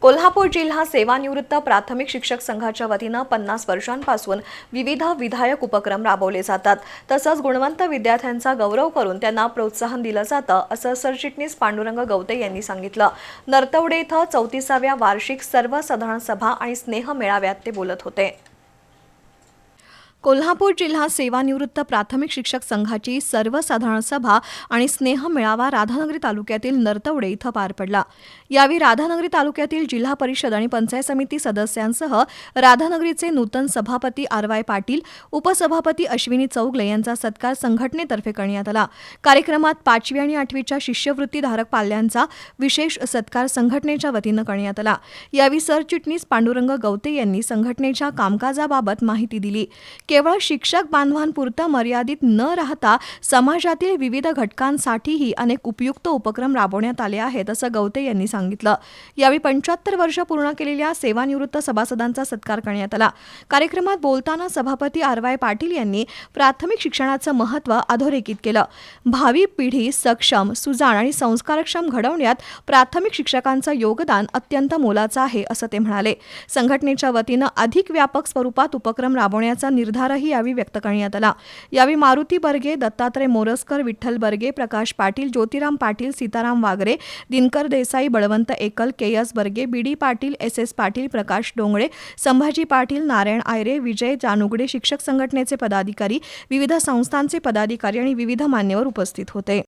कोल्हापूर जिल्हा सेवानिवृत्त प्राथमिक शिक्षक संघाच्या वतीनं 50 वर्षांपासून विविध विधायक उपक्रम राबवले जातात। तसंच गुणवंत विद्यार्थ्यांचा गौरव करून त्यांना प्रोत्साहन दिलं जातं, असं सरचिटणीस पांडुरंग गवते यांनी सांगितलं। नरतवडे इथं 34व्या वार्षिक सर्वसाधारण सभा आणि स्नेह मेळाव्यात ते बोलत होते। कोल्हापूर जिल्हा सेवानिवृत्त प्राथमिक शिक्षक संघाची सर्वसाधारण सभा आणि स्नेह मेळावा राधानगरी तालुक्यातील नरतवडे इथं पार पडला। यावेळी राधानगरी तालुक्यातील जिल्हा परिषद आणि पंचायत समिती सदस्यांसह राधानगरीचे नूतन सभापती आर.वाय. पाटील, उपसभापती अश्विनी चौगले यांचा सत्कार संघटनेतर्फे करण्यात आला। कार्यक्रमात 5वी आणि 8वीच्या शिष्यवृत्तीधारक पाल्यांचा विशेष सत्कार संघटनेच्या वतीनं करण्यात आला। यावेळी सरचिटणीस पांडुरंग गवते यांनी संघटनेच्या कामकाजाबाबत माहिती दिली। केवळ शिक्षक बांधवांपुरतं मर्यादित न राहता समाजातील विविध घटकांसाठीही अनेक उपयुक्त उपक्रम राबवण्यात आले आहेत, असं गवते यांनी सांगितलं। यावेळी 75 वर्ष पूर्ण केलेल्या सेवानिवृत्त सभासदांचा सत्कार करण्यात आला। कार्यक्रमात बोलताना सभापती आर.वाय. पाटील यांनी प्राथमिक शिक्षणाचं महत्त्व अधोरेखित केलं। भावी पिढी सक्षम, सुजाण आणि संस्कारक्षम घडवण्यात प्राथमिक शिक्षकांचं योगदान अत्यंत मोलाचं आहे, असं ते म्हणाले। संघटनेच्या वतीनं अधिक व्यापक स्वरूपात उपक्रम राबवण्याचा निर्धारही यावेळी व्यक्त करण्यात आला। यावेळी Maruti Barge, Dattatray Morajkar, Vitthal Barge, Prakash Patil, Jyotiram Patil, Sitaram वागरे, Dinkar Desai, Balwant Ekal, K S. Barge, B D. Patil, S S. Patil, Prakash Dongle, Sambhaji Patil, Narayan Aayre, Vijay Janugade, शिक्षक संघटनेचे पदाधिकारी, विविध संस्थांचे पदाधिकारी आणि विविध मान्यवर उपस्थित होते।